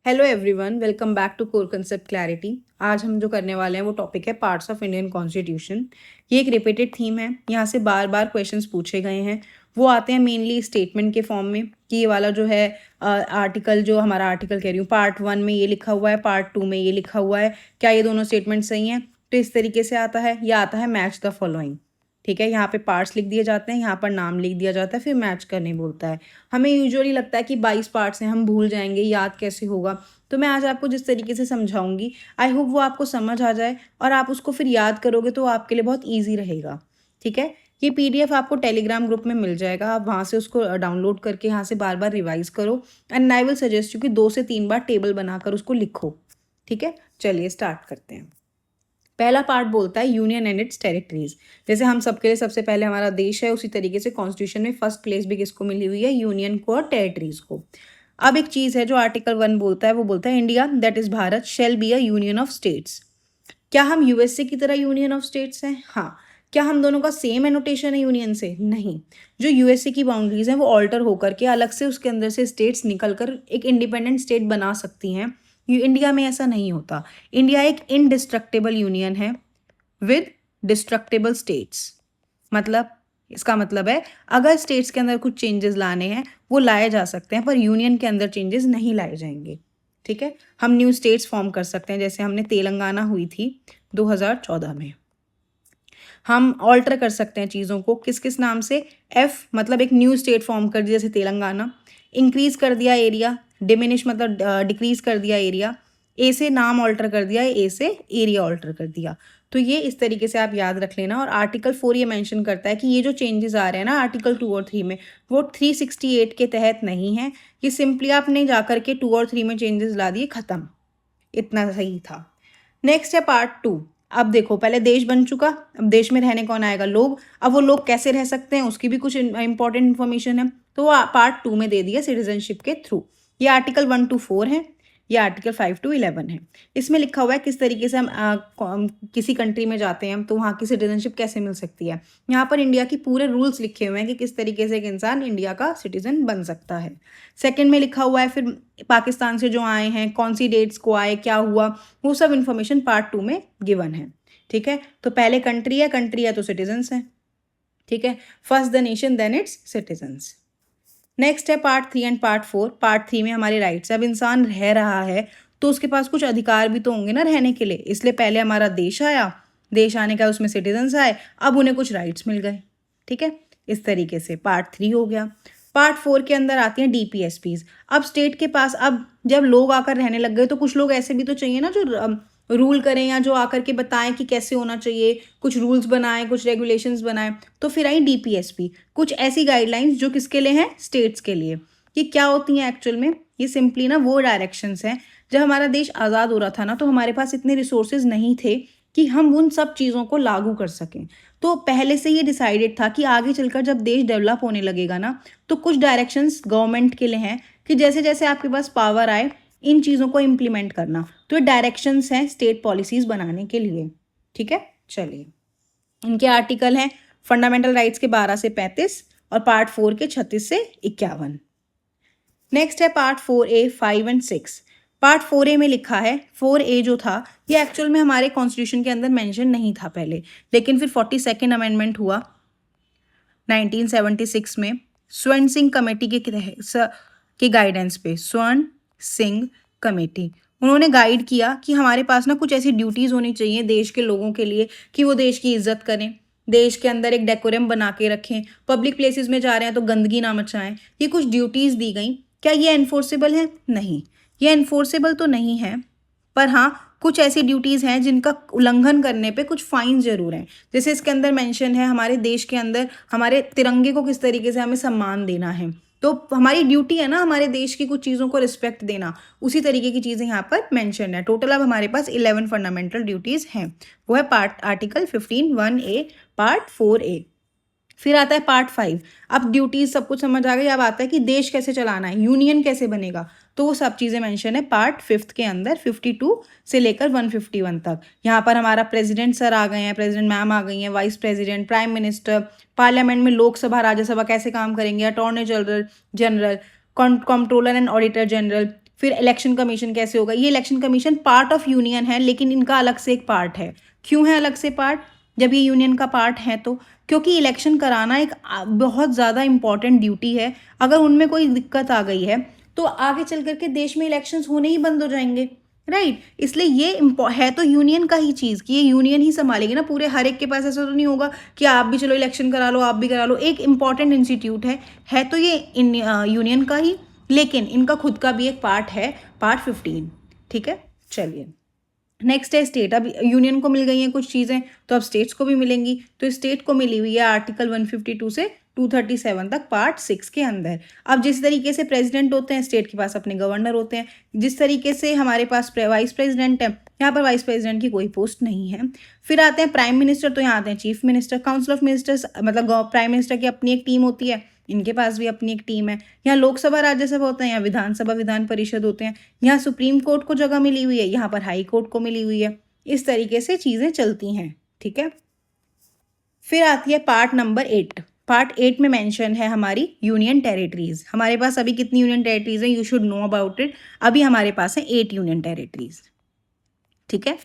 Hello everyone, welcome back to core concept clarity. आज हम जो करने वाले हैं वो टॉपिक है पार्ट्स ऑफ इंडियन कॉन्स्टिट्यूशन। ये एक रिपीटेड थीम है, यहाँ से बार बार क्वेश्चंस पूछे गए हैं। वो आते हैं मेनली स्टेटमेंट के फॉर्म में कि ये वाला जो है आर्टिकल, जो हमारा आर्टिकल कह रही हूँ, पार्ट 1 में ये लिखा हुआ है, पार्ट 2 में ये लिखा हुआ है, क्या ये दोनों स्टेटमेंट सही हैं? तो इस तरीके से आता है, या आता है मैच द फॉलोइंग। ठीक है, यहाँ पे पार्ट्स लिख दिए जाते हैं, यहाँ पर नाम लिख दिया जाता है, फिर मैच करने बोलता है। हमें यूजुअली लगता है कि 22 पार्ट्स हैं, हम भूल जाएंगे, याद कैसे होगा। तो मैं आज आपको जिस तरीके से समझाऊंगी, आई होप वो आपको समझ आ जाए और आप उसको फिर याद करोगे तो आपके लिए बहुत ईजी रहेगा। ठीक है, ये PDF आपको टेलीग्राम ग्रुप में मिल जाएगा, आप वहाँ से उसको डाउनलोड करके यहाँ से बार बार रिवाइज करो। And I will suggest you कि 2 से 3 बार टेबल बनाकर उसको लिखो। ठीक है, चलिए स्टार्ट करते हैं। पहला पार्ट बोलता है यूनियन एंड इट्स टेरिटरीज। जैसे हम सबके लिए सबसे पहले हमारा देश है, उसी तरीके से कॉन्स्टिट्यूशन में फर्स्ट प्लेस भी किसको मिली हुई है? यूनियन को और टेरिटरीज को। अब एक चीज है जो आर्टिकल 1 बोलता है, वो बोलता है India that is Bharat shall be a union of states. क्या हम यूएसए की तरह यूनियन ऑफ स्टेट्स हैं? हाँ। क्या हम दोनों का सेम एनोटेशन है यूनियन से? नहीं। जो यूएसए की बाउंड्रीज हैं वो ऑल्टर होकर के अलग से उसके अंदर से स्टेट्स निकलकर एक इंडिपेंडेंट स्टेट बना सकती हैं। इंडिया में ऐसा नहीं होता। इंडिया एक इनडिस्ट्रक्टेबल यूनियन है विद डिस्ट्रक्टेबल स्टेट्स। मतलब इसका मतलब है अगर स्टेट्स के अंदर कुछ चेंजेस लाने हैं वो लाए जा सकते हैं, पर यूनियन के अंदर चेंजेस नहीं लाए जाएंगे। ठीक है, हम न्यू स्टेट्स फॉर्म कर सकते हैं, जैसे हमने तेलंगाना हुई थी 2014 में। हम ऑल्टर कर सकते हैं चीज़ों को, किस किस नाम से? एफ मतलब एक न्यू स्टेट फॉर्म कर दिया जैसे तेलंगाना, इंक्रीज कर दिया एरिया, डिमिनिश मतलब डिक्रीज कर दिया एरिया, ए से नाम ऑल्टर कर दिया, ए से एरिया ऑल्टर कर दिया। तो ये इस तरीके से आप याद रख लेना। और आर्टिकल 4 ये मेंशन करता है कि ये जो चेंजेस आ रहे हैं ना आर्टिकल 2 और 3 में, वो 368 के तहत नहीं है। ये सिंपली आपने जाकर के 2 और 3 में चेंजेस ला दिए, खत्म, इतना सही था। नेक्स्ट है पार्ट 2। अब देखो, पहले देश बन चुका, अब देश में रहने कौन आएगा? लोग। अब वो लोग कैसे रह सकते हैं उसकी भी कुछ इंपॉर्टेंट इन्फॉर्मेशन है, तो वो पार्ट 2 में दे दिया सिटीजनशिप के थ्रू। ये आर्टिकल 1 to 4 है, ये आर्टिकल 5 to 11 है। इसमें लिखा हुआ है किस तरीके से हम किसी कंट्री में जाते हैं तो वहाँ की सिटीजनशिप कैसे मिल सकती है। यहाँ पर इंडिया की पूरे रूल्स लिखे हुए हैं कि किस तरीके से एक इंसान इंडिया का सिटीजन बन सकता है। सेकंड में लिखा हुआ है फिर पाकिस्तान से जो आए हैं, कौन सी डेट्स को आए, क्या हुआ, वो सब इन्फॉर्मेशन पार्ट 2 में गिवन है। ठीक है, तो पहले कंट्री है तो सिटीजन्स हैं। ठीक है, first the nation then its citizens. Next है पार्ट 3 एंड पार्ट 4। पार्ट 3 में हमारे राइट्स है। अब इंसान रह रहा है तो उसके पास कुछ अधिकार भी तो होंगे ना रहने के लिए, इसलिए पहले हमारा देश आया, देश आने का उसमें सिटीजन्स आए, अब उन्हें कुछ राइट्स मिल गए। ठीक है, इस तरीके से पार्ट 3 हो गया। पार्ट 4 के अंदर आती हैं DPSPs। अब स्टेट के पास, अब जब लोग आकर रहने लग गए तो कुछ लोग ऐसे भी तो चाहिए ना जो रूल करें या जो आकर के बताएं कि कैसे होना चाहिए, कुछ रूल्स बनाएं, कुछ रेगुलेशंस बनाएं। तो फिर आई DPSP, कुछ ऐसी गाइडलाइंस जो किसके लिए हैं? स्टेट्स के लिए। ये क्या होती हैं एक्चुअल में? ये सिंपली ना वो डायरेक्शंस हैं। जब हमारा देश आज़ाद हो रहा था ना तो हमारे पास इतने रिसोर्सेज नहीं थे कि हम उन सब चीज़ों को लागू कर सकें। तो पहले से ये डिसाइडेड था कि आगे चलकर जब देश डेवलप होने लगेगा ना तो कुछ डायरेक्शंस गवर्नमेंट के लिए हैं कि जैसे जैसे आपके पास पावर आए इन चीज़ों को इम्प्लीमेंट करना। तो ये डायरेक्शंस हैं स्टेट पॉलिसीज़ बनाने के लिए। ठीक है, चलिए इनके आर्टिकल हैं फंडामेंटल राइट्स के 12 से 35 और पार्ट 4 के 36 से 51। नेक्स्ट है part 4A, 5 and 6। Part 4A में लिखा है, 4A जो था ये एक्चुअल में हमारे कॉन्स्टिट्यूशन के अंदर मेंशन नहीं था पहले, लेकिन फिर 42nd अमेंडमेंट हुआ 1976 में स्वर्ण सिंह कमेटी के गाइडेंस पे। स्वर्ण सिंह कमेटी, उन्होंने गाइड किया कि हमारे पास ना कुछ ऐसी ड्यूटीज़ होनी चाहिए देश के लोगों के लिए कि वो देश की इज्जत करें, देश के अंदर एक डेकोरम बना के रखें, पब्लिक प्लेसेस में जा रहे हैं तो गंदगी ना मचाएं। ये कुछ ड्यूटीज़ दी गई। क्या ये एनफोर्सेबल है? नहीं, ये एनफोर्सेबल तो नहीं है, पर हाँ कुछ ऐसी ड्यूटीज़ हैं जिनका उल्लंघन करने पे कुछ फाइन ज़रूर हैं। जैसे इसके अंदर मेंशन है हमारे देश के अंदर हमारे तिरंगे को किस तरीके से हमें सम्मान देना है, तो हमारी ड्यूटी है ना हमारे देश की कुछ चीज़ों को रिस्पेक्ट देना, उसी तरीके की चीज़ें यहाँ पर मेंशन है। टोटल अब हमारे पास 11 फंडामेंटल ड्यूटीज़ हैं। वो है आर्टिकल 15(1)(a) पार्ट 4A। फिर आता है पार्ट 5। अब ड्यूटीज सब कुछ समझ आ गई, अब आता है कि देश कैसे चलाना है, यूनियन कैसे बनेगा, तो वो सब चीज़ें मेंशन है पार्ट 5 के अंदर 52 से लेकर 151 तक। यहाँ पर हमारा प्रेसिडेंट सर आ गए हैं, प्रेसिडेंट मैम आ गई हैं, vice president, prime minister, parliament में लोकसभा राज्यसभा कैसे काम करेंगे, attorney general, controller and auditor general, फिर इलेक्शन कमीशन कैसे होगा, ये election commission part of union है लेकिन इनका अलग से एक पार्ट है। क्यों है अलग से पार्ट, जब ये यूनियन का पार्ट है तो क्योंकि इलेक्शन कराना एक बहुत ज़्यादा इंपॉर्टेंट ड्यूटी है। अगर उनमें कोई दिक्कत आ गई है तो आगे चल करके देश में इलेक्शंस होने ही बंद हो जाएंगे, राइट। इसलिए ये है तो यूनियन का ही चीज़ कि ये यूनियन ही संभालेगी ना, पूरे हर एक के पास ऐसा तो नहीं होगा कि आप भी चलो इलेक्शन करा लो, आप भी करा लो। एक इंपॉर्टेंट इंस्टीट्यूट है तो ये यूनियन का ही, लेकिन इनका खुद का भी एक पार्ट है, पार्ट 15, ठीक है। चलिए नेक्स्ट है स्टेट। अब यूनियन को मिल गई हैं कुछ चीज़ें तो अब स्टेट्स को भी मिलेंगी। तो स्टेट को मिली हुई है आर्टिकल 152 से 237 तक पार्ट 6 के अंदर। अब जिस तरीके से प्रेसिडेंट होते हैं, स्टेट के पास अपने गवर्नर होते हैं। जिस तरीके से हमारे पास वाइस प्रेसिडेंट है, यहाँ पर वाइस प्रेसिडेंट की कोई पोस्ट नहीं है। फिर आते हैं प्राइम मिनिस्टर, तो यहाँ आते हैं chief minister. Council of ministers मतलब प्राइम मिनिस्टर की अपनी एक टीम होती है, इनके पास भी अपनी एक टीम है। यहाँ लोकसभा राज्यसभा होते हैं, यहाँ विधानसभा विधान परिषद होते हैं। यहाँ सुप्रीम कोर्ट को जगह मिली हुई है, यहाँ पर हाई कोर्ट को मिली हुई है। इस तरीके से चीज़ें चलती हैं, ठीक है। फिर आती है पार्ट नंबर 8। पार्ट 8 में मेंशन है हमारी यूनियन टेरिटरीज। हमारे पास अभी कितनी यूनियन टेरिटरीज हैं, you should know about it. अभी हमारे पास है 8 यूनियन टेरिटरीज, ठीक है।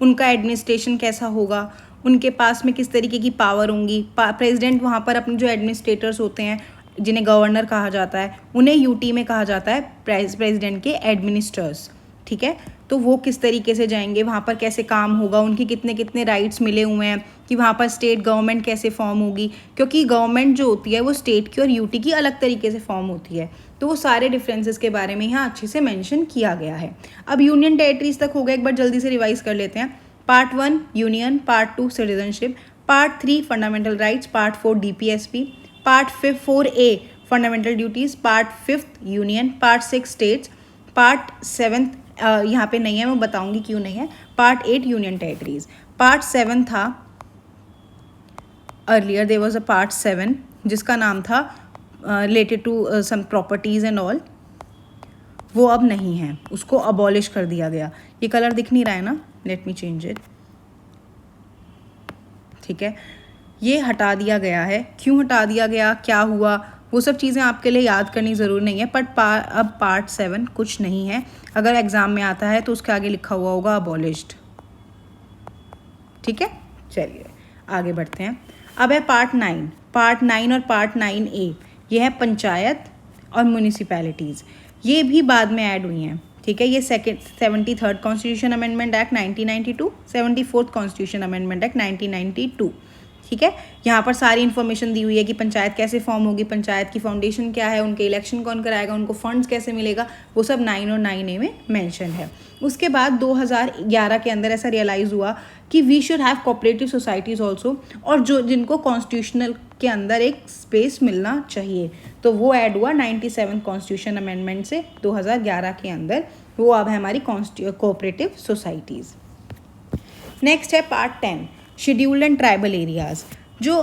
उनका एडमिनिस्ट्रेशन कैसा होगा, उनके पास में किस तरीके की पावर होंगी। प्रेसिडेंट वहाँ पर अपने जो एडमिनिस्ट्रेटर्स होते हैं, जिन्हें गवर्नर कहा जाता है, उन्हें यूटी में कहा जाता है प्रेसिडेंट के एडमिनिस्ट्रेटर्स, ठीक है। तो वो किस तरीके से जाएंगे, वहाँ पर कैसे काम होगा, उनकी कितने कितने राइट्स मिले हुए हैं, कि वहाँ पर स्टेट गवर्नमेंट कैसे फॉर्म होगी, क्योंकि गवर्नमेंट जो होती है वो स्टेट की और यूटी की अलग तरीके से फॉर्म होती है। तो वो सारे डिफरेंसेस के बारे में यहाँ अच्छे से मेंशन किया गया है। अब यूनियन टेरिटरीज तक हो गया, एक बार जल्दी से रिवाइज कर लेते हैं। Part 1 union, part 2 citizenship, part 3 fundamental rights, part 4 DPSP, part 4A fundamental duties, part 5 union, part 6 states, part 7 यहाँ पे नहीं है, मैं बताऊंगी क्यों नहीं है। Part 8 union territories. पार्ट 7 था earlier, there was a part 7 जिसका नाम था related to some properties and all, वो अब नहीं है, उसको अबॉलिश कर दिया गया। ये कलर दिख नहीं रहा है ना, लेट मी चेंज इट, ठीक है। ये हटा दिया गया है, क्यों हटा दिया गया, क्या हुआ, वो सब चीज़ें आपके लिए याद करनी ज़रूरी नहीं है। बट अब पार्ट 7 कुछ नहीं है, अगर एग्ज़ाम में आता है तो उसके आगे लिखा हुआ होगा अबॉलिश्ड, ठीक है। चलिए आगे बढ़ते हैं। अब है पार्ट 9। पार्ट 9 और पार्ट 9A ये है पंचायत और म्यूनिसिपैलिटीज़, ये भी बाद में ऐड हुई हैं, ठीक है। ये 73rd constitution amendment act 1992, 74th constitution amendment act 1992, ठीक है। यहाँ पर सारी इन्फॉर्मेशन दी हुई है कि पंचायत कैसे फॉर्म होगी, पंचायत की फाउंडेशन क्या है, उनके इलेक्शन कौन कराएगा, उनको फंड्स कैसे मिलेगा, वो सब 9 और 9A में मेंशन है। उसके बाद 2011 के अंदर ऐसा रियलाइज़ हुआ कि we should have cooperative societies also, और जो जिनको कॉन्स्टिट्यूशनल के अंदर एक स्पेस मिलना चाहिए, तो वो ऐड हुआ 97 कॉन्स्टिट्यूशन अमेंडमेंट से 2011 के अंदर। वो अब है हमारी कोऑपरेटिव सोसाइटीज़। नेक्स्ट है part 10 scheduled and tribal areas. जो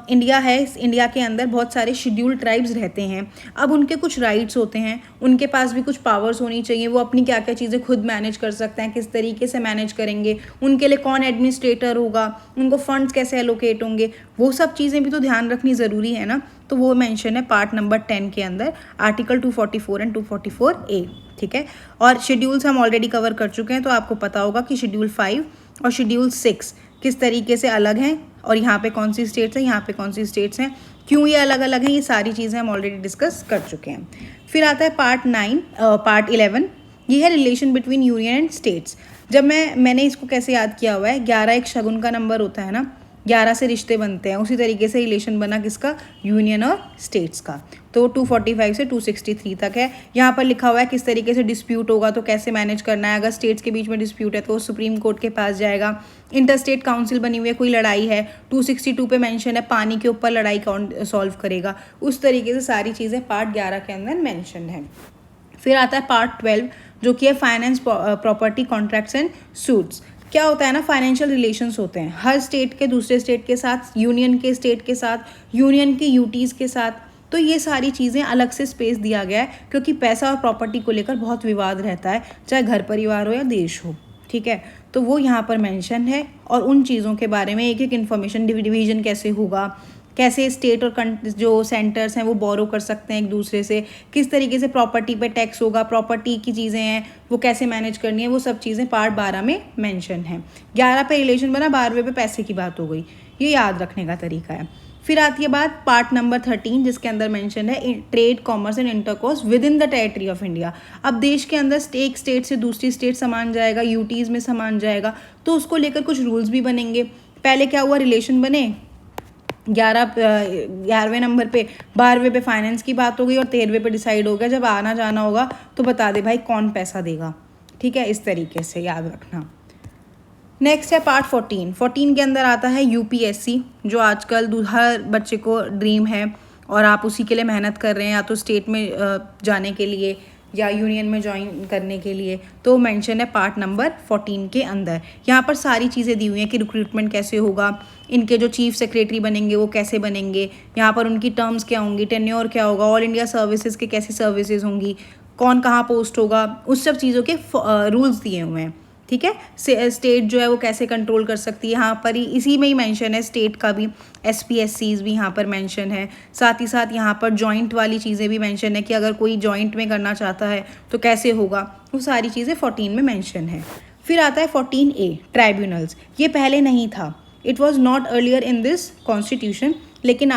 इंडिया है, इस इंडिया के अंदर बहुत सारे शेड्यूल्ड ट्राइब्स रहते हैं। अब उनके कुछ राइट्स होते हैं, उनके पास भी कुछ पावर्स होनी चाहिए, वो अपनी क्या क्या चीज़ें खुद मैनेज कर सकते हैं, किस तरीके से मैनेज करेंगे, उनके लिए कौन एडमिनिस्ट्रेटर होगा, उनको फंड्स कैसे एलोकेट होंगे, वो सब चीज़ें भी तो ध्यान रखनी ज़रूरी है ना। तो वो मेंशन है पार्ट नंबर 10 के अंदर, आर्टिकल 244 एंड 244A, ठीक है। और शेड्यूल्स हम ऑलरेडी कवर कर चुके हैं, तो आपको पता होगा कि शेड्यूल 5 और शेड्यूल 6 किस तरीके से अलग हैं, और यहाँ पे कौन सी स्टेट्स हैं, यहाँ पे कौन सी स्टेट्स हैं, क्यों ये अलग अलग हैं, ये सारी चीज़ें हम ऑलरेडी डिस्कस कर चुके हैं। फिर आता है पार्ट 11, ये है relation between union and states. जब मैंने इसको कैसे याद किया हुआ है, 11 एक शगुन का नंबर होता है ना, 11 से रिश्ते बनते हैं, उसी तरीके से रिलेशन बना किसका, यूनियन और स्टेट्स का। तो 245 से 263 तक है। यहाँ पर लिखा हुआ है किस तरीके से डिस्प्यूट होगा तो कैसे मैनेज करना है। अगर स्टेट्स के बीच में डिस्प्यूट है तो वो सुप्रीम कोर्ट के पास जाएगा। इंटर स्टेट काउंसिल बनी हुई है, कोई लड़ाई है, 262 पे मेंशन है पानी के ऊपर लड़ाई कौन सॉल्व करेगा। उस तरीके से सारी चीज़ें पार्ट 11 के अंदर मेंशन है। फिर आता है पार्ट 12 जो कि है finance, property, contracts and suits. क्या होता है ना, फाइनेंशियल रिलेशंस होते हैं हर स्टेट के दूसरे स्टेट के साथ, यूनियन के स्टेट के साथ, यूनियन के यूटीज़ के साथ। तो ये सारी चीज़ें अलग से स्पेस दिया गया है, क्योंकि पैसा और प्रॉपर्टी को लेकर बहुत विवाद रहता है, चाहे घर परिवार हो या देश हो, ठीक है। तो वो यहाँ पर मेंशन है, और उन चीज़ों के बारे में एक एक इन्फॉर्मेशन, डिवीजन कैसे होगा, कैसे स्टेट और जो सेंटर्स हैं वो बोरो कर सकते हैं एक दूसरे से, किस तरीके से प्रॉपर्टी पे टैक्स होगा, प्रॉपर्टी की चीज़ें हैं वो कैसे मैनेज करनी है, वो सब चीज़ें पार्ट 12 में मेंशन है। 11 पे रिलेशन बना, 12वें पे पैसे की बात हो गई, ये याद रखने का तरीका है। फिर आती है बात पार्ट नंबर 13 जिसके अंदर मेंशन है trade, commerce and intercourse with in the territory of India. अब देश के अंदर एक स्टेट से दूसरी स्टेट सामान जाएगा, यूटीज़ में सामान जाएगा, तो उसको लेकर कुछ रूल्स भी बनेंगे। पहले क्या हुआ, रिलेशन बने 11वें नंबर पे, 12वें पे फाइनेंस की बात हो गई और 13वें पे डिसाइड हो गया जब आना जाना होगा तो बता दे भाई कौन पैसा देगा। ठीक है, इस तरीके से याद रखना। नेक्स्ट है पार्ट 14 के अंदर आता है यूपीएससी, जो आजकल हर बच्चे को ड्रीम है और आप उसी के लिए मेहनत कर रहे हैं, या तो स्टेट में जाने के लिए या यूनियन में ज्वाइन करने के लिए। तो मेंशन है पार्ट नंबर 14 के अंदर। यहाँ पर सारी चीज़ें दी हुई हैं कि रिक्रूटमेंट कैसे होगा, इनके जो चीफ सेक्रेटरी बनेंगे वो कैसे बनेंगे, यहाँ पर उनकी टर्म्स क्या होंगी, टेन्योर क्या होगा, ऑल इंडिया सर्विसेज के कैसी सर्विसेज होंगी, कौन कहाँ पोस्ट होगा, उस सब चीज़ों के रूल्स दिए हुए हैं। ठीक है, स्टेट जो है वो कैसे कंट्रोल कर सकती है, यहाँ पर ही इसी में ही मेंशन है स्टेट का भी, SPSCs भी यहाँ पर मेंशन है। साथ ही साथ यहाँ पर जॉइंट वाली चीज़ें भी मेंशन है कि अगर कोई जॉइंट में करना चाहता है तो कैसे होगा, वो सारी चीज़ें 14 में मेंशन है। फिर आता है 14A ट्राइब्यूनल्स। ये पहले नहीं था, it was not earlier in this constitution, लेकिन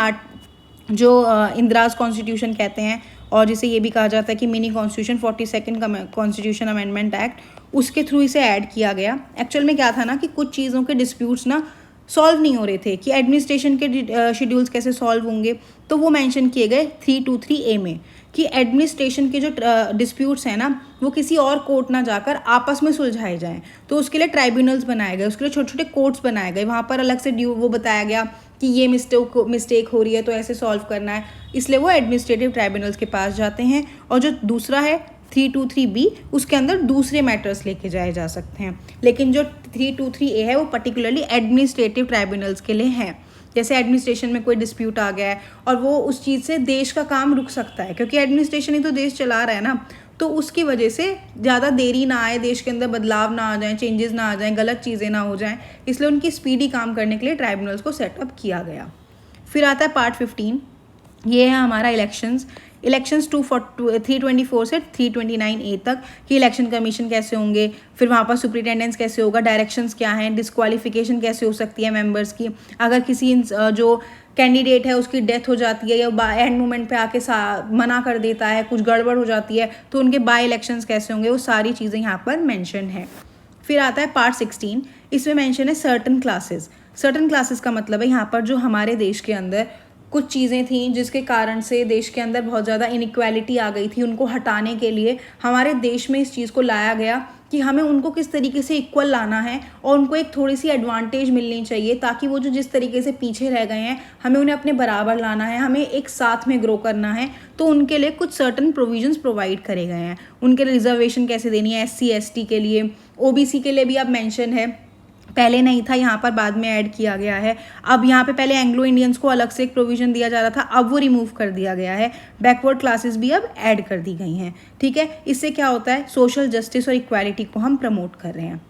जो इंदिराज कॉन्स्टिट्यूशन कहते हैं और जिसे ये भी कहा जाता है कि mini constitution 42nd constitution amendment act, उसके थ्रू इसे ऐड किया गया। एक्चुअल में क्या था ना कि कुछ चीज़ों के डिस्प्यूट्स ना सॉल्व नहीं हो रहे थे कि एडमिनिस्ट्रेशन के शेड्यूल्स कैसे सॉल्व होंगे, तो वो मेंशन किए गए 323A में कि एडमिनिस्ट्रेशन के जो डिस्प्यूट्स हैं ना वो किसी और कोर्ट ना जाकर आपस में सुलझाए जाएं, तो उसके लिए ट्राइब्यूनल्स बनाए गए, उसके लिए छोटे छोटे कोर्ट्स बनाए गए। वहाँ पर अलग से वो बताया गया कि ये मिस्टेक हो रही है तो ऐसे सॉल्व करना है, इसलिए वो एडमिनिस्ट्रेटिव ट्राइब्यूनल्स के पास जाते हैं। और जो दूसरा है 323B, उसके अंदर दूसरे मैटर्स लेके जाए जा सकते हैं, लेकिन जो 323A है वो पर्टिकुलरली एडमिनिस्ट्रेटिव ट्राइब्यूनल्स के लिए है। जैसे एडमिनिस्ट्रेशन में कोई डिस्प्यूट आ गया है और वो उस चीज़ से देश का काम रुक सकता है, क्योंकि एडमिनिस्ट्रेशन ही तो देश चला रहा है ना, तो उसकी वजह से ज़्यादा देरी ना आए, देश के अंदर बदलाव ना आ जाए, चेंजेस ना आ जाएं, गलत चीज़ें ना हो जाएं, इसलिए उनकी स्पीडी काम करने के लिए ट्राइब्यूनल्स को सेटअप किया गया। फिर आता है पार्ट 15, ये है हमारा इलेक्शंस 324 से 329A तक कि इलेक्शन कमीशन कैसे होंगे, फिर वहाँ पर सुपरिटेंडेंस कैसे होगा, डायरेक्शंस क्या हैं, डिस्क्वालिफिकेशन कैसे हो सकती है मेंबर्स की, अगर किसी जो कैंडिडेट है उसकी डेथ हो जाती है या एंड मोमेंट पे आके मना कर देता है, कुछ गड़बड़ हो जाती है, तो उनके बाय इलेक्शंस कैसे होंगे, वो सारी चीज़ें यहाँ पर मेंशन है। फिर आता है पार्ट 16, इसमें मेंशन है सर्टन क्लासेस का मतलब है यहाँ पर जो हमारे देश के अंदर कुछ चीज़ें थी जिसके कारण से देश के अंदर बहुत ज़्यादा इनइक्वालिटी आ गई थी, उनको हटाने के लिए हमारे देश में इस चीज़ को लाया गया कि हमें उनको किस तरीके से इक्वल लाना है और उनको एक थोड़ी सी एडवांटेज मिलनी चाहिए, ताकि वो जो जिस तरीके से पीछे रह गए हैं हमें उन्हें अपने बराबर लाना है, हमें एक साथ में ग्रो करना है। तो उनके लिए कुछ सर्टन प्रोविजंस प्रोवाइड करे गए हैं, उनके लिए रिजर्वेशन कैसे देनी है, SC ST के लिए, OBC के लिए भी अब मेंशन है, पहले नहीं था, यहाँ पर बाद में ऐड किया गया है। अब यहाँ पे पहले एंग्लो इंडियंस को अलग से एक प्रोविजन दिया जा रहा था, अब वो रिमूव कर दिया गया है। बैकवर्ड क्लासेस भी अब ऐड कर दी गई हैं। ठीक है, इससे क्या होता है, सोशल जस्टिस और इक्वालिटी को हम प्रमोट कर रहे हैं।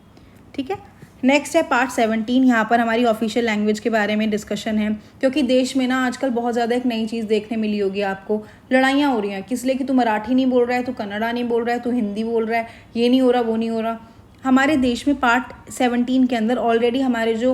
ठीक है, नेक्स्ट है पार्ट 17, यहाँ पर हमारी ऑफिशियल लैंग्वेज के बारे में डिस्कशन है, क्योंकि देश में ना आजकल बहुत ज़्यादा एक नई चीज़ देखने मिली होगी आपको, लड़ाइयाँ हो रही हैं किस लिए कि तू मराठी नहीं बोल रहा है, तू कन्नड़ा नहीं बोल रहा है, तू हिंदी बोल रहा है, ये नहीं हो रहा, वो नहीं हो रहा। हमारे देश में पार्ट 17 के अंदर ऑलरेडी हमारे जो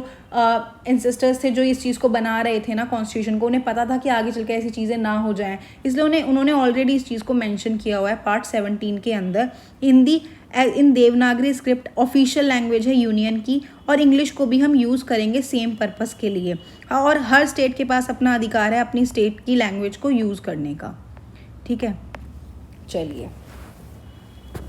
एंसेस्टर्स थे जो इस चीज़ को बना रहे थे ना कॉन्स्टिट्यूशन को, उन्हें पता था कि आगे चल के ऐसी चीज़ें ना हो जाएं, इसलिए उन्होंने ऑलरेडी इस चीज़ को मेंशन किया हुआ है पार्ट 17 के अंदर। हिंदी इन देवनागरी स्क्रिप्ट ऑफिशियल लैंग्वेज है यूनियन की, और इंग्लिश को भी हम यूज़ करेंगे सेम पर्पस के लिए, और हर स्टेट के पास अपना अधिकार है अपनी स्टेट की लैंग्वेज को यूज़ करने का। ठीक है, चलिए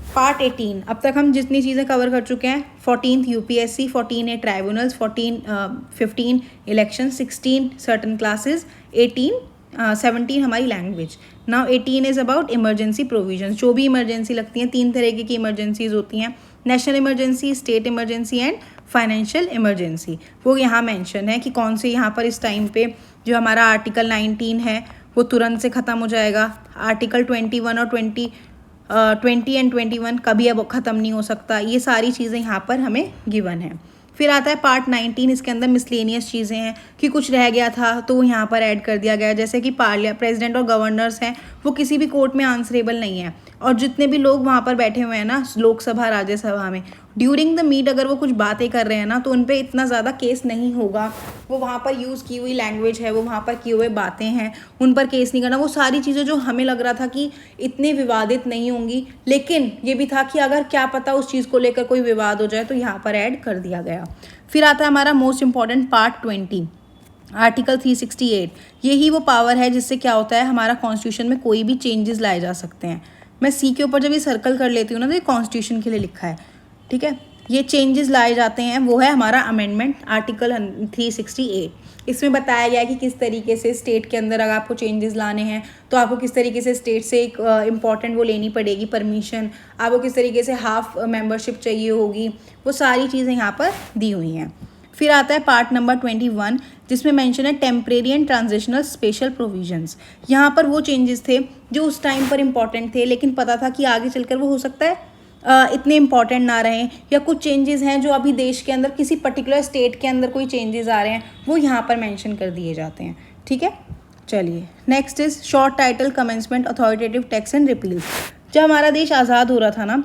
पार्ट 18, अब तक हम जितनी चीज़ें कवर कर चुके हैं, 14th UPSC, 14A tribunals, 15 election, 16 certain classes, 17 हमारी language. Now 18 is about emergency provisions, जो भी इमरजेंसी लगती हैं, 3 तरीके की इमरजेंसीज होती हैं, national emergency, state emergency and financial emergency. वो यहाँ मेंशन है कि कौन से यहाँ पर इस टाइम पे जो हमारा आर्टिकल 19 है वो तुरंत से ख़त्म हो जाएगा, आर्टिकल 21 और 20 एंड 21 कभी अब ख़त्म नहीं हो सकता, ये सारी चीज़ें यहाँ पर हमें गिवन है। फिर आता है पार्ट 19, इसके अंदर मिसलेनियस चीज़ें हैं कि कुछ रह गया था तो वो यहाँ पर ऐड कर दिया गया है, जैसे कि प्रेसिडेंट और गवर्नर्स हैं वो किसी भी कोर्ट में आंसरेबल नहीं है, और जितने भी लोग वहाँ पर बैठे हुए हैं ना लोकसभा राज्यसभा में, ड्यूरिंग द मीट अगर वो कुछ बातें कर रहे हैं ना तो उन पर इतना ज़्यादा केस नहीं होगा। वो वहाँ पर यूज़ की हुई लैंग्वेज है, वो वहाँ पर किए हुए बातें हैं, उन पर केस नहीं करना। वो सारी चीज़ें जो हमें लग रहा था कि इतने विवादित नहीं होंगी, लेकिन ये भी था कि अगर क्या पता उस चीज़ को लेकर कोई विवाद हो जाए, तो यहाँ पर ऐड कर दिया गया। फिर आता है हमारा मोस्ट इंपॉर्टेंट पार्ट 20, आर्टिकल 368। यही वो पावर है जिससे क्या होता है, हमारा कॉन्स्टिट्यूशन में कोई भी चेंजेस लाए जा सकते हैं। मैं सी के ऊपर जब ये सर्कल कर लेती हूँ ना तो ये कॉन्स्टिट्यूशन के लिए लिखा है, ठीक है। ये चेंजेस लाए जाते हैं, वो है हमारा अमेंडमेंट आर्टिकल 368। इसमें बताया गया है कि किस तरीके से स्टेट के अंदर अगर आपको चेंजेस लाने हैं तो आपको किस तरीके से स्टेट से एक इम्पॉर्टेंट वो लेनी पड़ेगी परमिशन, आपको किस तरीके से हाफ मेंबरशिप चाहिए होगी, वो सारी चीज़ें यहाँ पर दी हुई हैं। फिर आता है पार्ट नंबर 21, जिसमें मेंशन है temporary and transitional special provisions. यहाँ पर वो चेंजेस थे जो उस टाइम पर इम्पॉर्टेंट थे, लेकिन पता था कि आगे चलकर वो हो सकता है इतने इम्पॉर्टेंट ना रहें, या कुछ चेंजेस हैं जो अभी देश के अंदर किसी पर्टिकुलर स्टेट के अंदर कोई चेंजेस आ रहे हैं वो यहाँ पर मेंशन कर दिए जाते हैं, ठीक है। चलिए next is short title commencement authoritative text and repeals. जब हमारा देश आज़ाद हो रहा था ना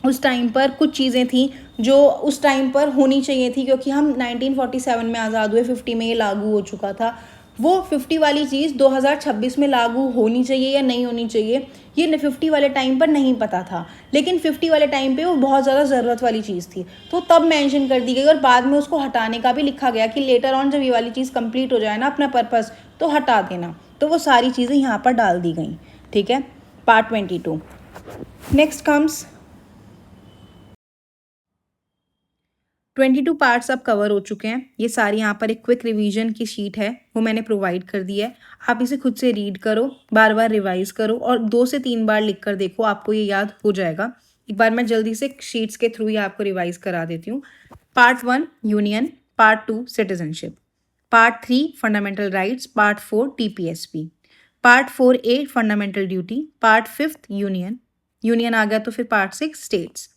उस टाइम पर कुछ चीज़ें थी जो उस टाइम पर होनी चाहिए थी, क्योंकि हम 1947 में आज़ाद हुए, 50 में ये लागू हो चुका था। वो 50 वाली चीज़ 2026 में लागू होनी चाहिए या नहीं होनी चाहिए, ये 50 वाले टाइम पर नहीं पता था, लेकिन 50 वाले टाइम पे वो बहुत ज़्यादा ज़रूरत वाली चीज़ थी, तो तब मेंशन कर दी गई। और बाद में उसको हटाने का भी लिखा गया कि लेटर ऑन जब ये वाली चीज़ कंप्लीट हो जाए ना अपना पर्पज़, तो हटा देना। तो वो सारी चीज़ें यहाँ पर डाल दी गई, ठीक है। पार्ट 22। नेक्स्ट कम्स 22 पार्ट्स अब कवर हो चुके हैं। ये सारी यहाँ पर एक क्विक रिवीजन की शीट है वो मैंने प्रोवाइड कर दी है। आप इसे खुद से रीड करो, बार बार रिवाइज करो और 2 से 3 बार लिख कर देखो, आपको ये याद हो जाएगा। एक बार मैं जल्दी से शीट्स के थ्रू ही आपको रिवाइज करा देती हूँ। Part 1 union, part 2 citizenship, part 3 fundamental rights, part 4 TPSP, part 4A fundamental duty, part 5 union आ गया तो फिर पार्ट 6 स्टेट्स,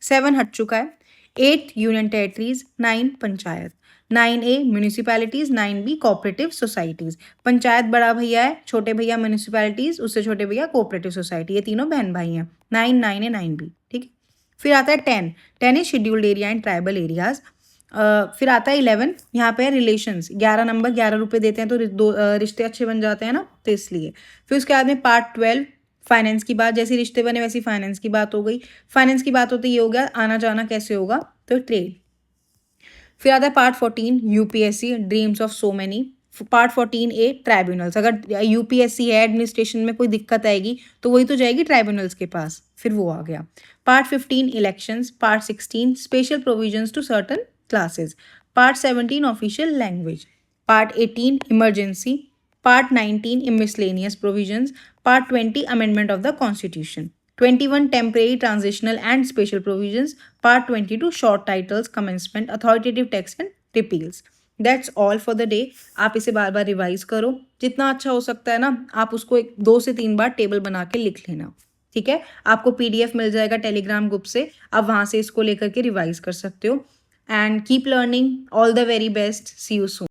7 हट चुका है, 8 union territories, 9 panchayat, 9A municipalities, 9B cooperative societies. Panchayat बड़ा भैया है, छोटे भैया म्यूनिसिपैलिटीज, उससे छोटे भैया कोऑपरेटिव सोसाइटी, ये तीनों बहन भाई हैं। 9A 9B, ठीक है। फिर आता है 10 is scheduled area and tribal areas. फिर आता है 11, यहाँ पे है रिलेशंस। 11 नंबर, 11 रुपये देते हैं तो रिश्ते अच्छे बन जाते हैं ना, तो इसलिए। फिर उसके बाद में पार्ट 12 फाइनेंस की बात, जैसे रिश्ते बने वैसी फाइनेंस की बात हो गई। फाइनेंस की बात होती ये हो गया आना जाना कैसे होगा, तो ट्रेड। फिर आता है part 14 UPSC dreams of so many. Part 14A tribunals. अगर UPSC है एडमिनिस्ट्रेशन में कोई दिक्कत आएगी तो वही तो जाएगी ट्राइब्यूनल्स के पास, फिर वो आ गया। Part 15 elections, part 16 special provisions to certain classes, part 17 official language, part 18 emergency, part 19 miscellaneous provisions, part 20 amendment of the constitution, 21 temporary transitional and special provisions, part 22 short titles commencement authoritative text and repeals। That's all for the day. आप इसे बार बार revise करो, जितना अच्छा हो सकता है ना आप उसको 2 से 3 बार टेबल बना के लिख लेना, ठीक है। आपको PDF मिल जाएगा टेलीग्राम ग्रुप से, आप वहाँ से इसको लेकर के रिवाइज कर सकते हो। And keep learning, all the very best, see you soon.